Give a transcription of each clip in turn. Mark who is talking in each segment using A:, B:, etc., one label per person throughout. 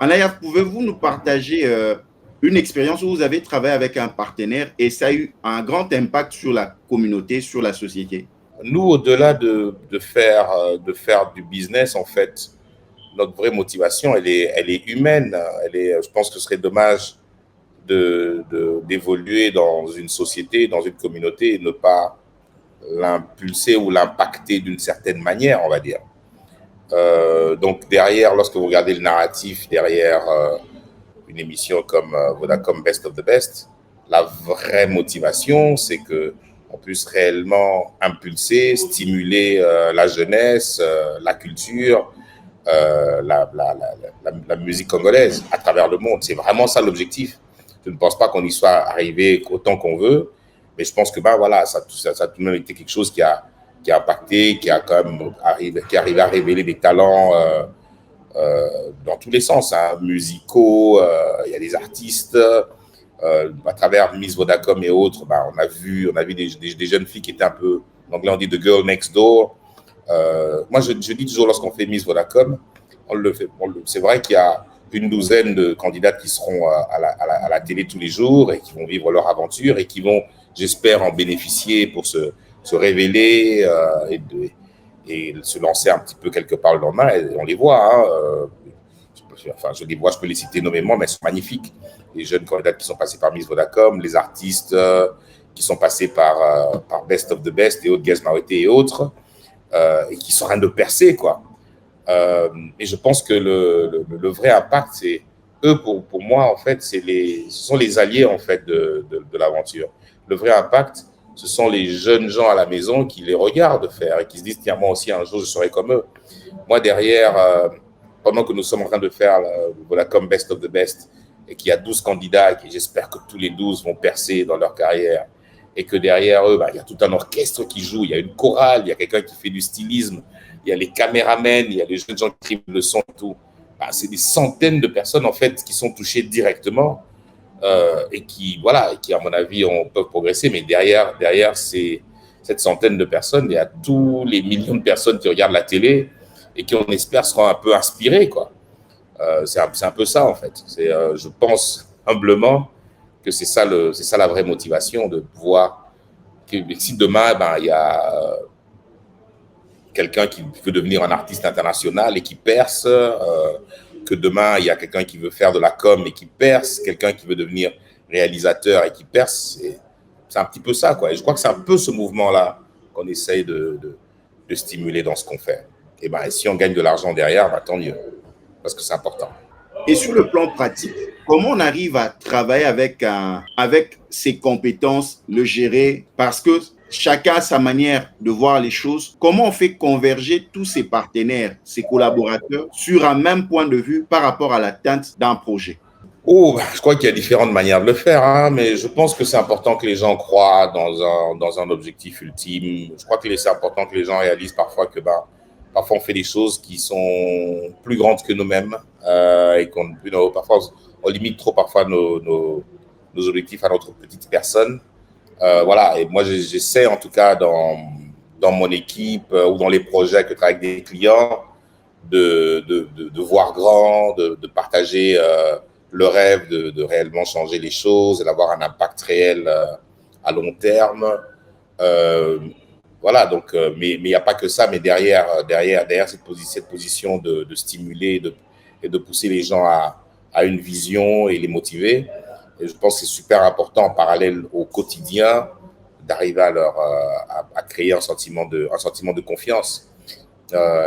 A: Anaya, pouvez-vous nous partager une expérience où vous avez travaillé avec un partenaire et ça a eu un grand impact sur la communauté, sur la société?
B: Nous, au-delà de faire du business, en fait, notre vraie motivation, elle est humaine. Je pense que ce serait dommage d'évoluer dans une société, dans une communauté et ne pas l'impulser ou l'impacter d'une certaine manière, on va dire. Donc derrière, lorsque vous regardez le narratif, derrière une émission comme Vodacom Best of the Best, la vraie motivation, c'est que on puisse réellement impulser, stimuler la jeunesse, la culture, la musique congolaise à travers le monde. C'est vraiment ça l'objectif. Je ne pense pas qu'on y soit arrivé autant qu'on veut, mais je pense que voilà, ça a tout de même été quelque chose qui a impacté, qui a quand même arrivé à révéler des talents dans tous les sens, hein, musicaux. Il y a des artistes. À travers Miss Vodacom et autres, on a vu des jeunes filles qui étaient un peu, en anglais on dit the girl next door. Moi, je dis toujours, lorsqu'on fait Miss Vodacom, c'est vrai qu'il y a une douzaine de candidates qui seront à la télé tous les jours et qui vont vivre leur aventure et qui vont, j'espère, en bénéficier pour se révéler et se lancer un petit peu quelque part le lendemain. Et on les voit, hein, je les vois, je peux les citer nommément, mais elles sont magnifiques. Les jeunes candidates qui sont passés par Miss Vodacom, les artistes qui sont passés par Best of the Best et autres, Guess Mawete et autres, et qui sont en train de percer, quoi. Et je pense que le vrai impact, c'est eux, pour moi, en fait, ce sont les alliés, en fait, de l'aventure. Le vrai impact, ce sont les jeunes gens à la maison qui les regardent faire et qui se disent, tiens, moi aussi, un jour, je serai comme eux. Moi, derrière, pendant que nous sommes en train de faire Vodacom Best of the Best, et qu'il y a 12 candidats, et j'espère que tous les 12 vont percer dans leur carrière, et que derrière eux, il y a tout un orchestre qui joue, il y a une chorale, il y a quelqu'un qui fait du stylisme, il y a les caméramens, il y a les jeunes gens qui écrivent le son et tout. C'est des centaines de personnes, en fait, qui sont touchées directement et qui, à mon avis, peuvent progresser. Mais derrière cette centaine de personnes, il y a tous les millions de personnes qui regardent la télé et qui, on espère, seront un peu inspirées, quoi. C'est un peu ça, en fait. Je pense humblement que c'est ça la vraie motivation, de pouvoir que si demain, il y a quelqu'un qui veut devenir un artiste international et qui perce, que demain, il y a quelqu'un qui veut faire de la com et qui perce, quelqu'un qui veut devenir réalisateur et qui perce. C'est un petit peu ça, quoi. Et je crois que c'est un peu ce mouvement-là qu'on essaye de stimuler dans ce qu'on fait. Et si on gagne de l'argent derrière, tant mieux, parce que c'est important.
A: Et sur le plan pratique, comment on arrive à travailler avec ses compétences, le gérer? Parce que chacun a sa manière de voir les choses. Comment on fait converger tous ses partenaires, ses collaborateurs sur un même point de vue par rapport à l'atteinte d'un projet?
B: Je crois qu'il y a différentes manières de le faire, hein, mais je pense que c'est important que les gens croient dans un objectif ultime. Je crois que c'est important que les gens réalisent parfois que parfois on fait des choses qui sont plus grandes que nous-mêmes et parfois on limite trop parfois nos objectifs à notre petite personne. Voilà, et moi j'essaie en tout cas dans mon équipe ou dans les projets que je travaille avec des clients de voir grand, de partager le rêve de réellement changer les choses et d'avoir un impact réel à long terme. Voilà, donc, mais il n'y a pas que ça, mais derrière cette position de stimuler et de pousser les gens à une vision et les motiver. Et je pense que c'est super important en parallèle au quotidien d'arriver à créer un sentiment de confiance.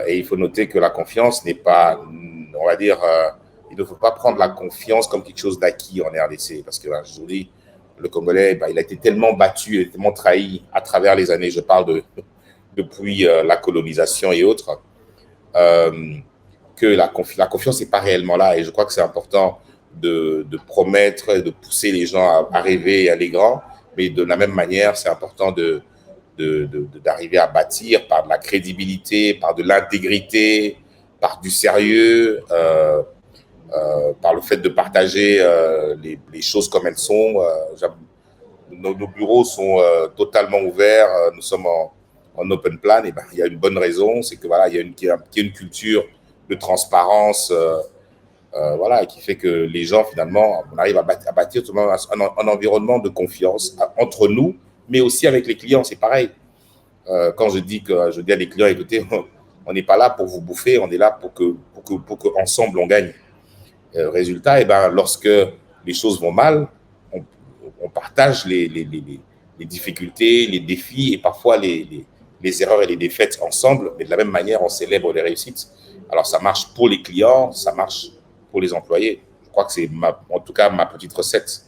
B: Et il faut noter que la confiance n'est pas, on va dire, il ne faut pas prendre la confiance comme quelque chose d'acquis en RDC. Parce que je vous dis, le Congolais, il a été tellement battu, et tellement trahi à travers les années, je parle depuis la colonisation et autres, que la confiance n'est pas réellement là. Et je crois que c'est important de promettre et de pousser les gens à rêver et à aller grand. Mais de la même manière, c'est important d'arriver à bâtir par de la crédibilité, par de l'intégrité, par du sérieux, par le fait de partager les choses comme elles sont. Nos bureaux sont totalement ouverts, nous sommes en open plan, et il y a une bonne raison, c'est que voilà, il y a une culture de transparence voilà, qui fait que les gens, finalement, on arrive à bâtir tout de même un environnement de confiance entre nous, mais aussi avec les clients, c'est pareil. Quand je dis à des clients, écoutez, on n'est pas là pour vous bouffer, on est là pour que ensemble on gagne. Résultat, lorsque les choses vont mal, on partage les difficultés, les défis et parfois les erreurs et les défaites ensemble, mais de la même manière, on célèbre les réussites. Alors, ça marche pour les clients, ça marche pour les employés. Je crois que c'est en tout cas ma petite recette.